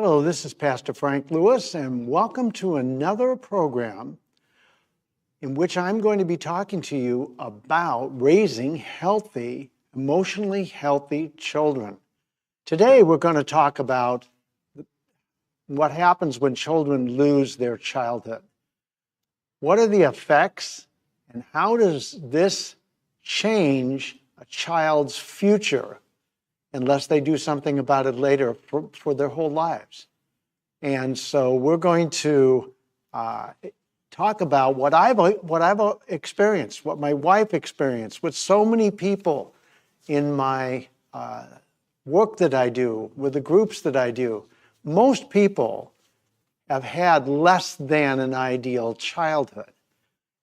Hello, this is Pastor Frank Lewis, and welcome to another program in which I'm going to be talking to you about raising healthy, emotionally healthy children. Today, we're going to talk about what happens when children lose their childhood. What are the effects, and how does this change a child's future unless they do something about it later for their whole lives? And so we're going to talk about what I've experienced, what my wife experienced, with so many people in my work that I do, with the groups that I do. Most people have had less than an ideal childhood.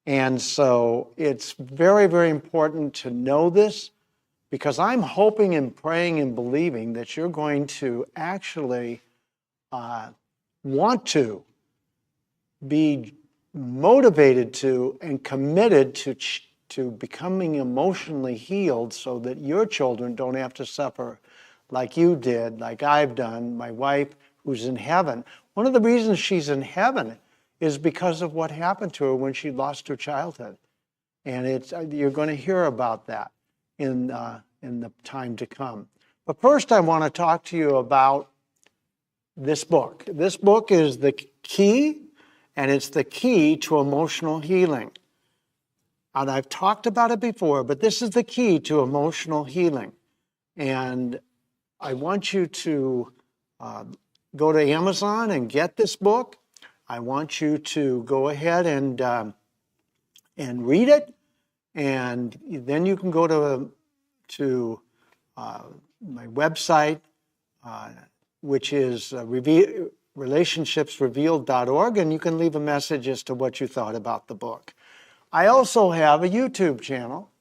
And so it's very, very important to know this, because I'm hoping and praying and believing that you're going to actually want to be motivated to and committed to becoming emotionally healed, so that your children don't have to suffer like you did, like I've done, my wife who's in heaven. One of the reasons she's in heaven is because of what happened to her when she lost her childhood. And you're going to hear about that in the time to come. But first, I want to talk to you about this book. This book is the key, and it's the key to emotional healing. And I've talked about it before, but this is the key to emotional healing. And I want you to go to Amazon and get this book. I want you to go ahead and read it, and then you can go to my website, which is relationshipsrevealed.org, and you can leave a message as to what you thought about the book. I also have a YouTube channel,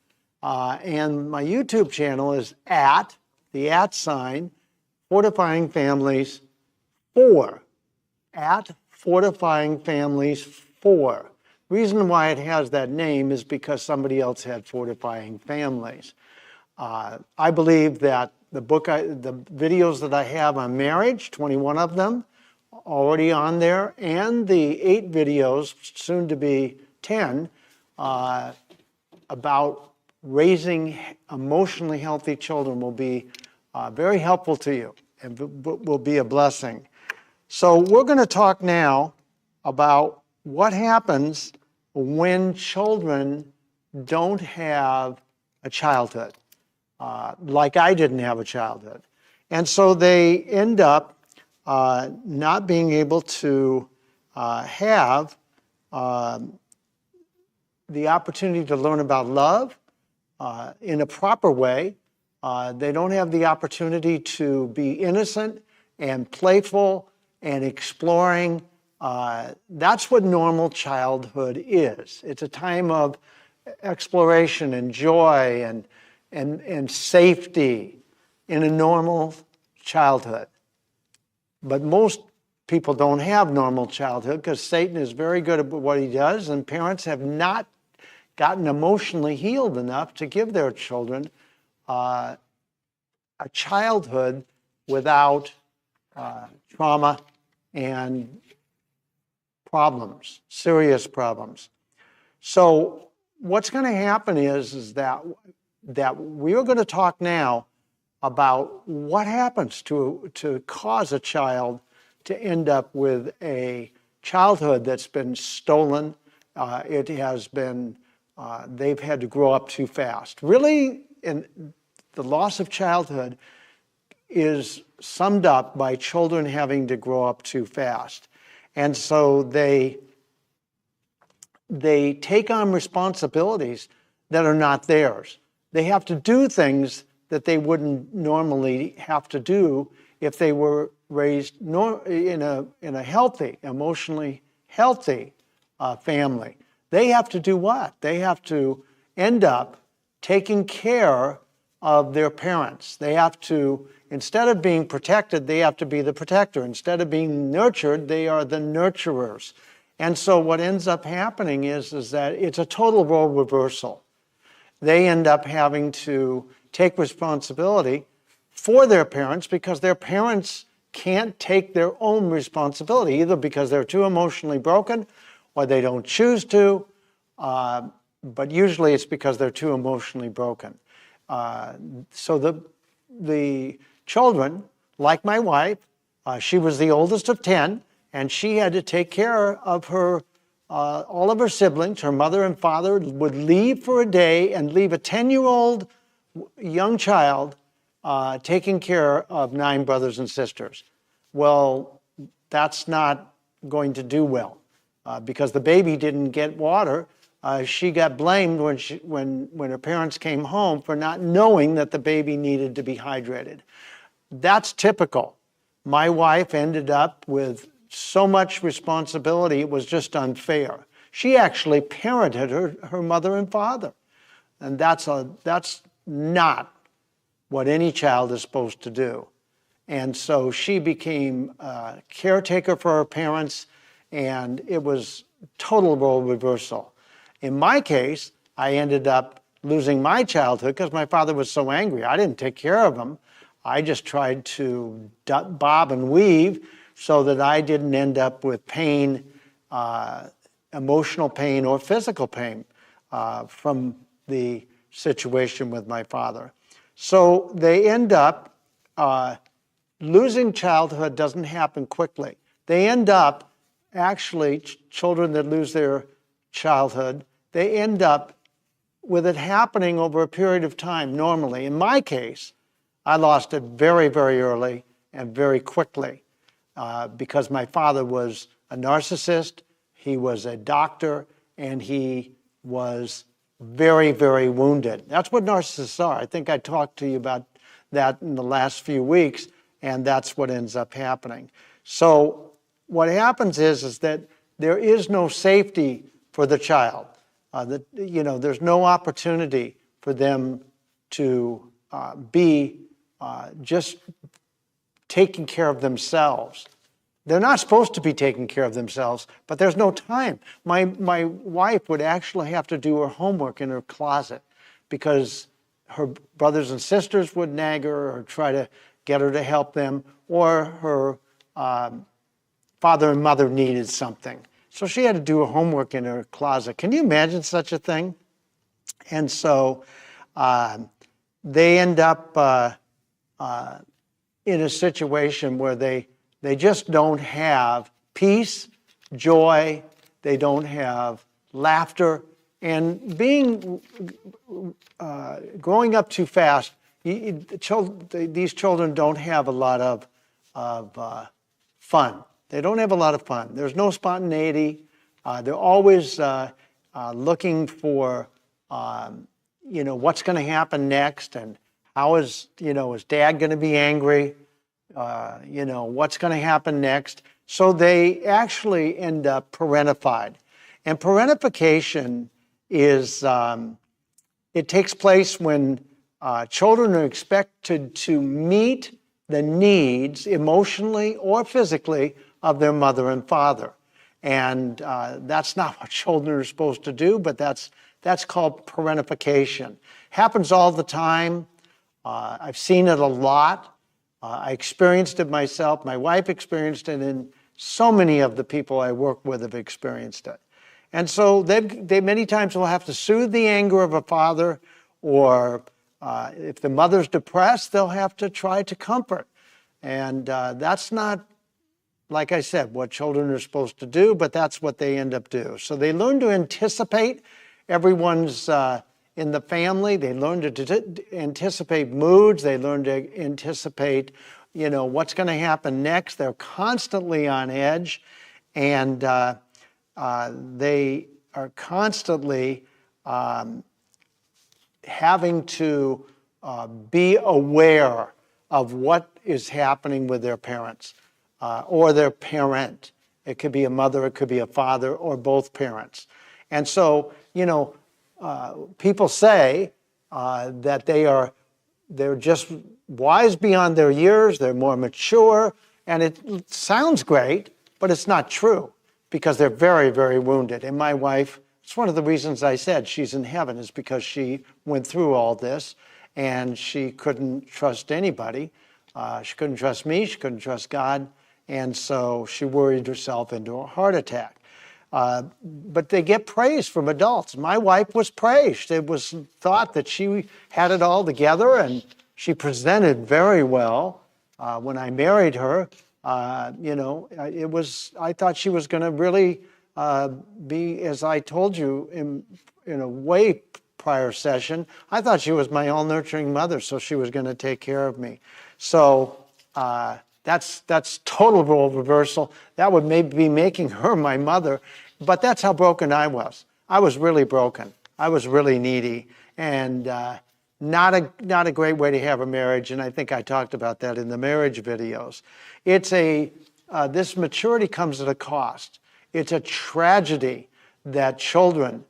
and my YouTube channel is @ Fortifying Families 4, Fortifying Families 4. Reason why it has that name is because somebody else had Fortifying Families. I believe that the videos that I have on marriage, 21 of them already on there, and the 8 videos, soon to be 10, about raising emotionally healthy children will be very helpful to you and will be a blessing. So we're going to talk now about what happens when children don't have a childhood, like I didn't have a childhood. And so they end up not being able to have the opportunity to learn about love in a proper way. They don't have the opportunity to be innocent and playful and exploring. That's what normal childhood is. It's a time of exploration and joy and safety in a normal childhood. But most people don't have normal childhood, because Satan is very good at what he does, and parents have not gotten emotionally healed enough to give their children a childhood without trauma and problems, serious problems. So what's going to happen is that we're going to talk now about what happens to cause a child to end up with a childhood that's been stolen. It has been, they've had to grow up too fast. Really, the loss of childhood is summed up by children having to grow up too fast. And so they take on responsibilities that are not theirs. They have to do things that they wouldn't normally have to do if they were raised in a healthy, emotionally healthy family. They have to do what? They have to end up taking care of their parents. They have to, instead of being protected, they have to be the protector. Instead of being nurtured, they are the nurturers. And so what ends up happening is that it's a total role reversal. They end up having to take responsibility for their parents, because their parents can't take their own responsibility, either because they're too emotionally broken or they don't choose to, but usually it's because they're too emotionally broken. So the children, like my wife, she was the oldest of 10, and she had to take care of all of her siblings. Her mother and father would leave for a day and leave a 10-year-old young child taking care of 9 brothers and sisters. Well, that's not going to do well because the baby didn't get water. She got blamed when her parents came home for not knowing that the baby needed to be hydrated. That's typical. My wife ended up with so much responsibility, it was just unfair. She actually parented her mother and father. And that's not what any child is supposed to do. And so she became a caretaker for her parents, and it was total role reversal. In my case, I ended up losing my childhood because my father was so angry. I didn't take care of him. I just tried to bob and weave so that I didn't end up with pain, emotional pain or physical pain from the situation with my father. So they end up, losing childhood doesn't happen quickly. They end up, actually, children that lose their childhood, they end up with it happening over a period of time normally. In my case, I lost it very, very early and very quickly because my father was a narcissist, he was a doctor, and he was very, very wounded. That's what narcissists are. I think I talked to you about that in the last few weeks, and that's what ends up happening. So what happens is that there is no safety for the child. There's no opportunity for them to be just taking care of themselves. They're not supposed to be taking care of themselves, but there's no time. My wife would actually have to do her homework in her closet because her brothers and sisters would nag her or try to get her to help them, or her father and mother needed something. So she had to do her homework in her closet. Can you imagine such a thing? And so they end up in a situation where they just don't have peace, joy, they don't have laughter, and growing up too fast, these children don't have a lot of fun. They don't have a lot of fun. There's no spontaneity. They're always looking for, what's going to happen next, and how is Dad going to be angry? What's going to happen next? So they actually end up parentified. And parentification is, it takes place when children are expected to meet the needs emotionally or physically of their mother and father. And that's not what children are supposed to do, but that's called parentification. Happens all the time. I've seen it a lot. I experienced it myself. My wife experienced it, and so many of the people I work with have experienced it. And so they many times will have to soothe the anger of a father, or if the mother's depressed, they'll have to try to comfort. And that's not, like I said, what children are supposed to do, but that's what they end up doing. So they learn to anticipate everyone's in the family. They learn to anticipate moods. They learn to anticipate, what's going to happen next. They're constantly on edge, and they are constantly having to be aware of what is happening with their parents or their parent. It could be a mother, it could be a father, or both parents. And so, people say that they're just wise beyond their years, they're more mature, and it sounds great, but it's not true because they're very, very wounded. And my wife, it's one of the reasons I said she's in heaven, is because she went through all this and she couldn't trust anybody. She couldn't trust me, she couldn't trust God, and so she worried herself into a heart attack. But they get praise from adults. My wife was praised. It was thought that she had it all together, and she presented very well. When I married her, I thought she was going to really be, as I told you in a way prior session, I thought she was my all-nurturing mother, so she was going to take care of me. So that's total role reversal. That would maybe be making her my mother, but that's how broken I was. I was really broken. I was really needy, and not a great way to have a marriage, and I think I talked about that in the marriage videos. It's this maturity comes at a cost. It's a tragedy that children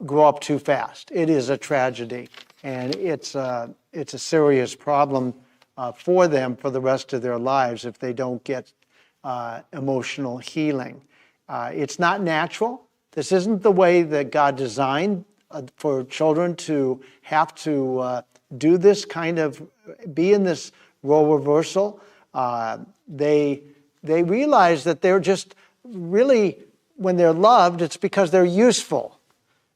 grow up too fast. It is a tragedy, and it's a serious problem for them for the rest of their lives if they don't get emotional healing. It's not natural. This isn't the way that God designed for children to have to do this kind of, be in this role reversal. They realize that they're just really, when they're loved, it's because they're useful.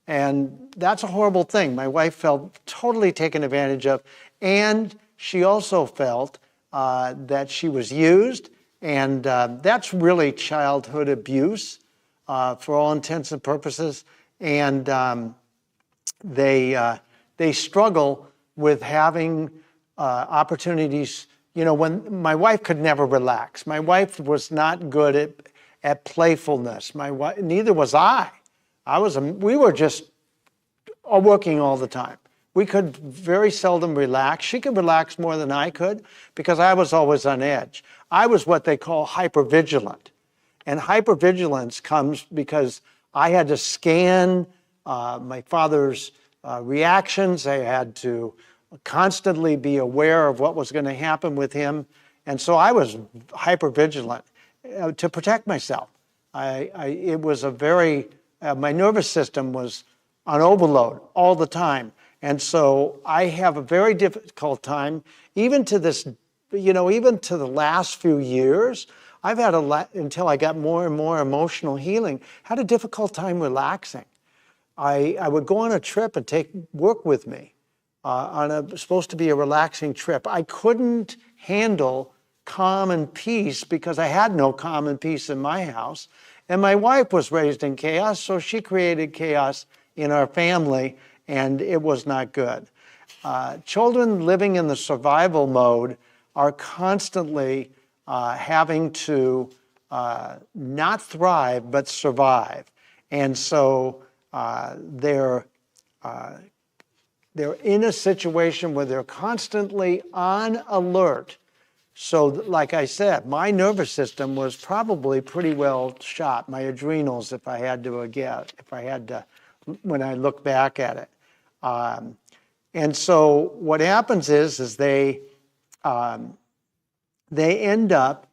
And that's a horrible thing. My wife felt totally taken advantage of, and she also felt that she was used, and that's really childhood abuse for all intents and purposes. And they struggle with having opportunities. You know, when my wife could never relax. My wife was not good at playfulness. Neither was I. We were just working all the time. We could very seldom relax. She could relax more than I could because I was always on edge. I was what they call hypervigilant. And hypervigilance comes because I had to scan my father's reactions. I had to constantly be aware of what was going to happen with him. And so I was hypervigilant to protect myself. It was a very, my nervous system was on overload all the time. And so I have a very difficult time, even to this, even to the last few years, I've had until I got more and more emotional healing, had a difficult time relaxing. I would go on a trip and take work with me supposed to be a relaxing trip. I couldn't handle calm and peace because I had no calm and peace in my house. And my wife was raised in chaos, so she created chaos in our family, and it was not good. Children living in the survival mode are constantly having to not thrive, but survive. And so they're in a situation where they're constantly on alert. So like I said, my nervous system was probably pretty well shot, my adrenals, if I had to, when I look back at it. And so what happens is they end up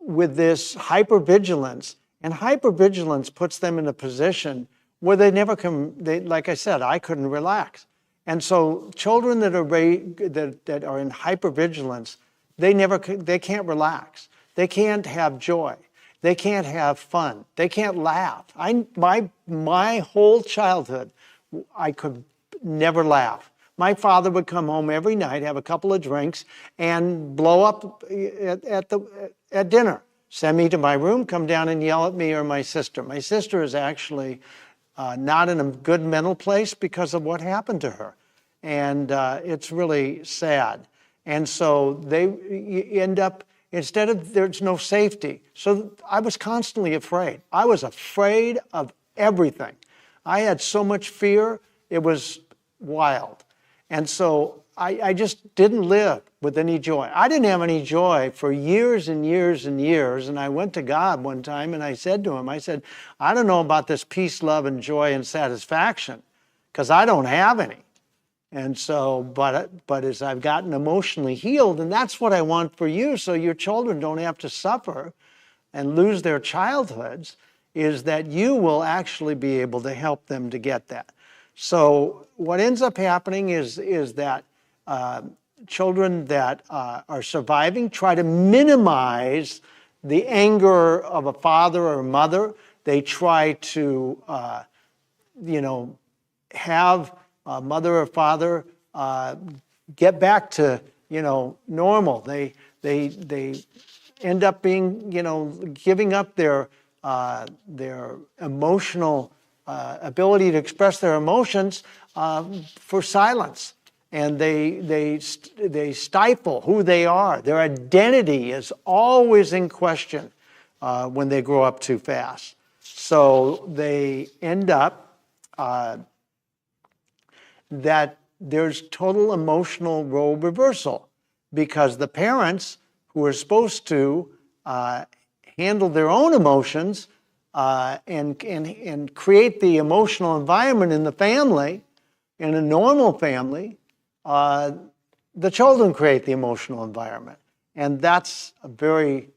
with this hypervigilance, and hypervigilance puts them in a position where they never can, like I said, I couldn't relax. And so children that are in hypervigilance, they can't relax. They can't have joy. They can't have fun. They can't laugh. My whole childhood, I could never laugh. My father would come home every night, have a couple of drinks, and blow up at dinner. Send me to my room, come down and yell at me or my sister. My sister is actually not in a good mental place because of what happened to her. And it's really sad. And so they end up, instead of, there's no safety. So I was constantly afraid. I was afraid of everything. I had so much fear, it was wild. And so I just didn't live with any joy. I didn't have any joy for years and years and years. And I went to God one time and I said to him, I don't know about this peace, love, and joy and satisfaction, because I don't have any. And so, but as I've gotten emotionally healed, and that's what I want for you, so your children don't have to suffer and lose their childhoods, is that you will actually be able to help them to get that. So what ends up happening is that children that are surviving try to minimize the anger of a father or a mother. They try to, have a mother or father get back to, normal. They end up being, giving up their emotional ability to express their emotions for silence. And they stifle who they are. Their identity is always in question when they grow up too fast. So they end up that there's total emotional role reversal, because the parents who are supposed to handle their own emotions and create the emotional environment in the family, in a normal family, the children create the emotional environment. And that's a very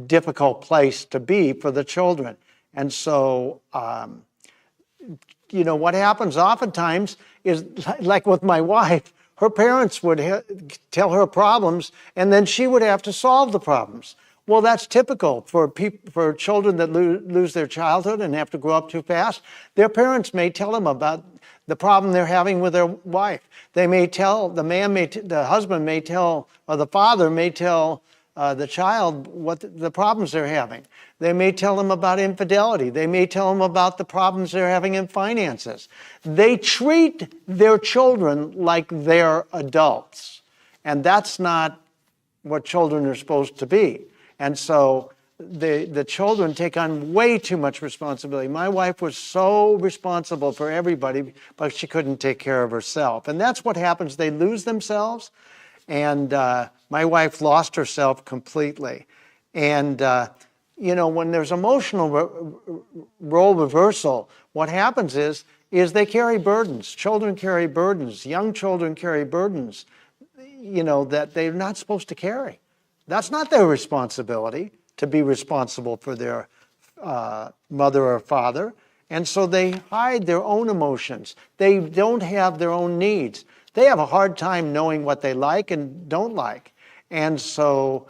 difficult place to be for the children. And so, what happens oftentimes is, like with my wife, her parents would tell her problems, and then she would have to solve the problems. Well, that's typical for children that lose their childhood and have to grow up too fast. Their parents may tell them about the problem they're having with their wife. They may tell, the husband may tell, or the father may tell the child what the problems they're having. They may tell them about infidelity. They may tell them about the problems they're having in finances. They treat their children like they're adults. And that's not what children are supposed to be. And so the children take on way too much responsibility. My wife was so responsible for everybody, but she couldn't take care of herself. And that's what happens. They lose themselves. And my wife lost herself completely. And, when there's emotional role reversal, what happens is they carry burdens. Children carry burdens. Young children carry burdens, that they're not supposed to carry. That's not their responsibility, to be responsible for their mother or father. And so they hide their own emotions. They don't have their own needs. They have a hard time knowing what they like and don't like. And so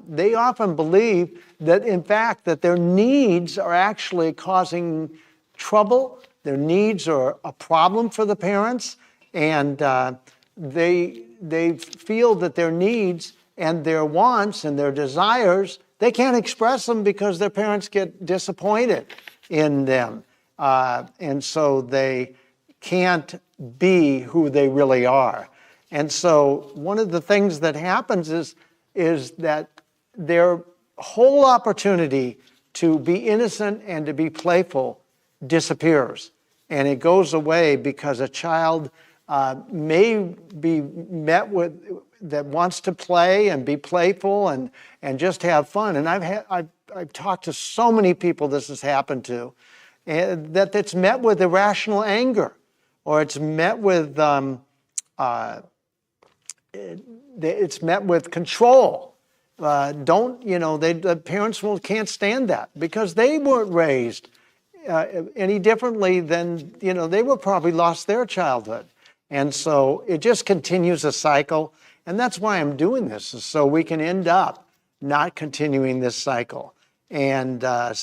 they often believe that, in fact, that their needs are actually causing trouble. Their needs are a problem for the parents. And they feel that their needs and their wants and their desires, they can't express them because their parents get disappointed in them. And so they can't be who they really are. And so one of the things that happens is that their whole opportunity to be innocent and to be playful disappears. And it goes away because a child may be met with, that wants to play and be playful and just have fun. And I've talked to so many people this has happened to, that it's met with irrational anger, or it's met with it's met with control. The parents can't stand that because they weren't raised any differently than, they were probably lost their childhood. And so it just continues a cycle. And that's why I'm doing this, is so we can end up not continuing this cycle. And if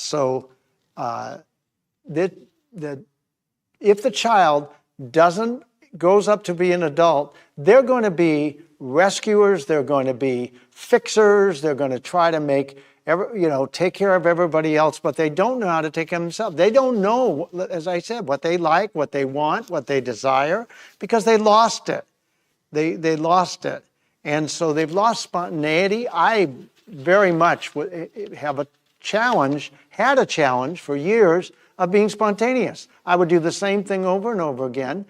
the child goes up to be an adult, they're going to be rescuers, they're going to be fixers, they're going to try to take care of everybody else, but they don't know how to take care of themselves. They don't know, as I said, what they like, what they want, what they desire, because they lost it. They lost it. And so they've lost spontaneity. I very much had a challenge for years of being spontaneous. I would do the same thing over and over again,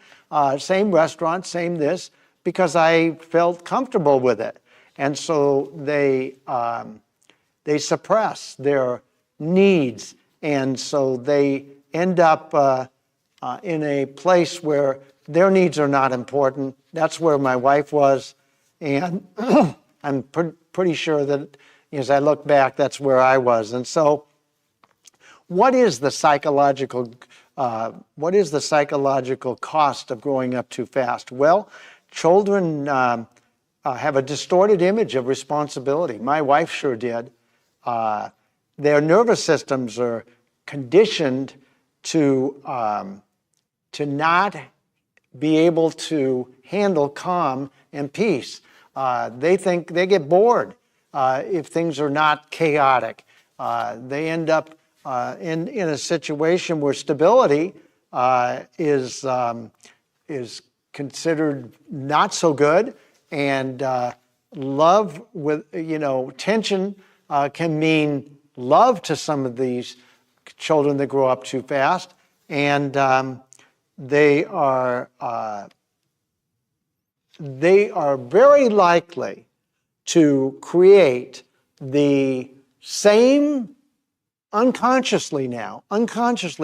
same restaurant, same this, because I felt comfortable with it. And so they suppress their needs, and so they end up in a place where their needs are not important. That's where my wife was, and I'm pretty sure that as I look back, that's where I was. And so, what is the psychological cost of growing up too fast? Well, children have a distorted image of responsibility. My wife sure did. Their nervous systems are conditioned to not be able to handle calm and peace. They think they get bored if things are not chaotic. They end up in a situation where stability is considered not so good, and love with tension can mean love to some of these children that grow up too fast, and they are very likely to create the same unconsciously,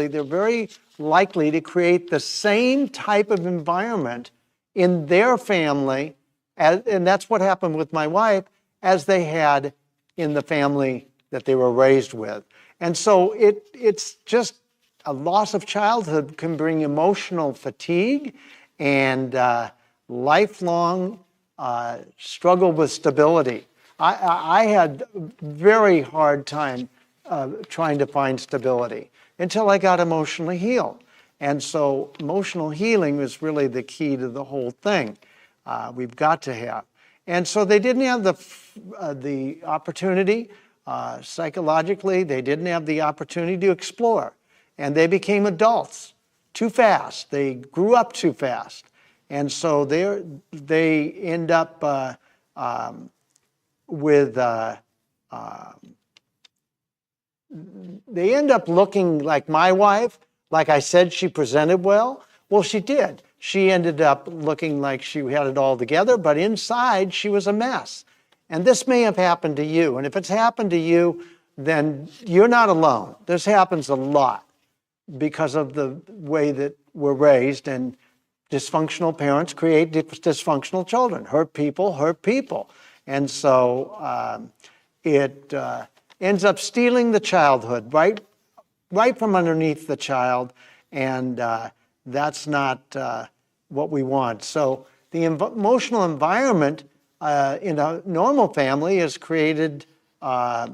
they're very likely to create the same type of environment in their family, and that's what happened with my wife, as they had in the family that they were raised with. And so it's just a loss of childhood can bring emotional fatigue and lifelong struggle with stability. I had a very hard time trying to find stability until I got emotionally healed. And so emotional healing is really the key to the whole thing. We've got to have. And so they didn't have the opportunity psychologically. They didn't have the opportunity to explore. And they became adults too fast. They grew up too fast. And so they end up they end up looking like my wife. Like I said, she presented well. Well, she did. She ended up looking like she had it all together, but inside she was a mess. And this may have happened to you. And if it's happened to you, then you're not alone. This happens a lot because of the way that we're raised, and dysfunctional parents create dysfunctional children. Hurt people. And so it ends up stealing the childhood right from underneath the child, and that's not what we want. So the emotional environment in a normal family is created by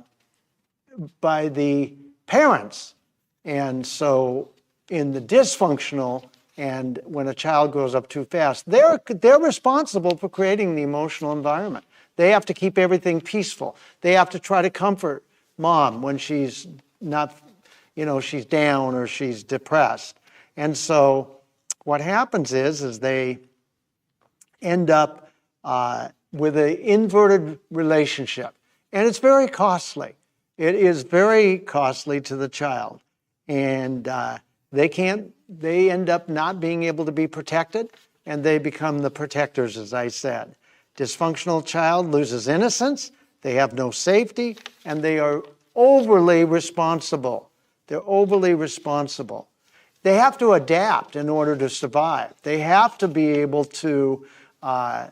the parents. And so in the dysfunctional, and when a child grows up too fast, they're responsible for creating the emotional environment. They have to keep everything peaceful. They have to try to comfort mom when she's not, she's down or she's depressed. And so what happens is they end up with an inverted relationship. And it's very costly. It is very costly to the child. And they end up not being able to be protected, and they become the protectors, as I said. Dysfunctional child loses innocence, they have no safety, and they are overly responsible. They're overly responsible. They have to adapt in order to survive. They have to be able to, they're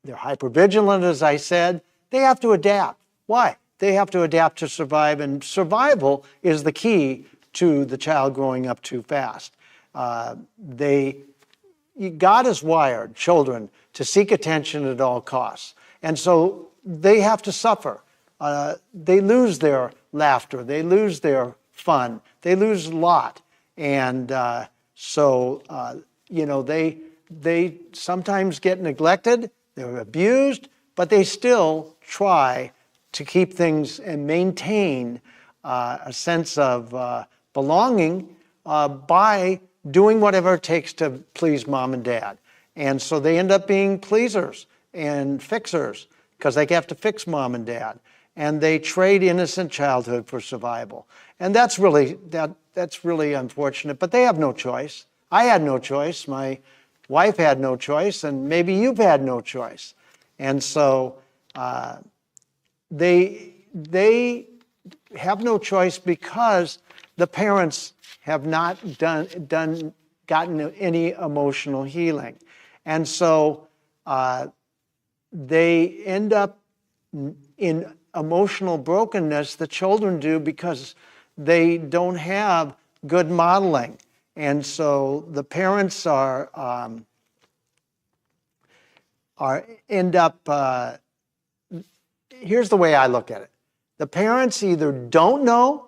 hypervigilant, as I said. They have to adapt. Why? They have to adapt to survive, and survival is the key to the child growing up too fast. God has wired children to seek attention at all costs. And so they have to suffer. They lose their laughter. They lose their fun. They lose a lot. And they sometimes get neglected. They're abused, but they still try to keep things and maintain a sense of belonging by doing whatever it takes to please mom and dad. And so they end up being pleasers and fixers because they have to fix mom and dad. And they trade innocent childhood for survival. And that's really unfortunate, but they have no choice. I had no choice. My wife had no choice, and maybe you've had no choice. And so they have no choice because the parents have not gotten any emotional healing. And so they end up in emotional brokenness. The children do because they don't have good modeling. And so the parents are end up, here's the way I look at it. The parents either don't know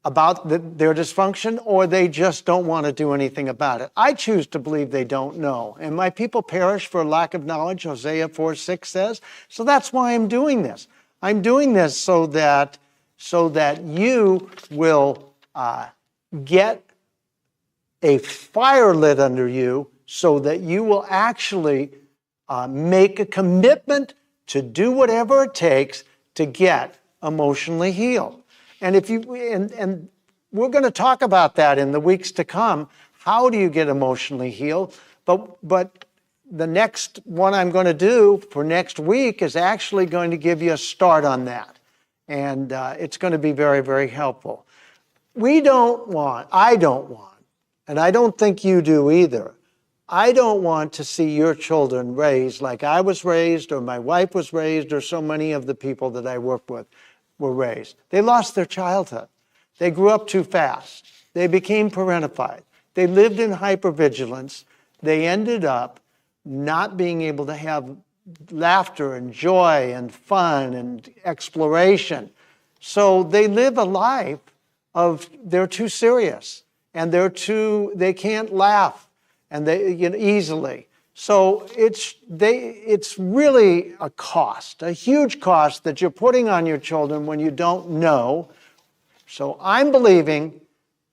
about their dysfunction, or they just don't want to do anything about it. I choose to believe they don't know. And my people perish for lack of knowledge, Hosea 4:6 says. So that's why I'm doing this. I'm doing this so that you will get a fire lit under you, so that you will actually make a commitment to do whatever it takes to get emotionally healed. And and we're going to talk about that in the weeks to come. How do you get emotionally healed? But the next one I'm going to do for next week is actually going to give you a start on that. And it's going to be very, very helpful. I don't want, and I don't think you do either, I don't want to see your children raised like I was raised, or my wife was raised, or so many of the people that I work with were raised. They lost their childhood. They grew up too fast. They became parentified. They lived in hypervigilance. They ended up not being able to have laughter and joy and fun and exploration. So they live a life of they're too serious, and they can't laugh and easily. So it's really a cost, a huge cost that you're putting on your children when you don't know. So I'm believing,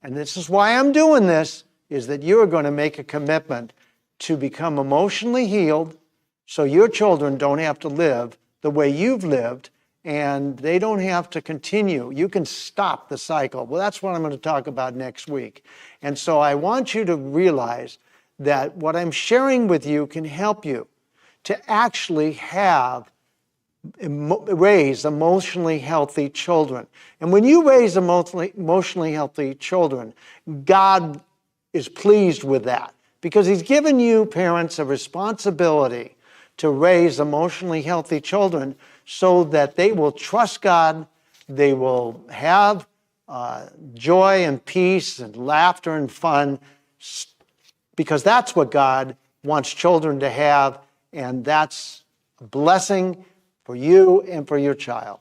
and this is why I'm doing this, is that you're going to make a commitment to become emotionally healed, so your children don't have to live the way you've lived, and they don't have to continue. You can stop the cycle. Well, that's what I'm going to talk about next week. And so I want you to realize that what I'm sharing with you can help you to actually raise emotionally healthy children. And when you raise emotionally healthy children, God is pleased with that, because He's given you parents a responsibility to raise emotionally healthy children so that they will trust God, they will have joy and peace and laughter and fun, because that's what God wants children to have, and that's a blessing for you and for your child.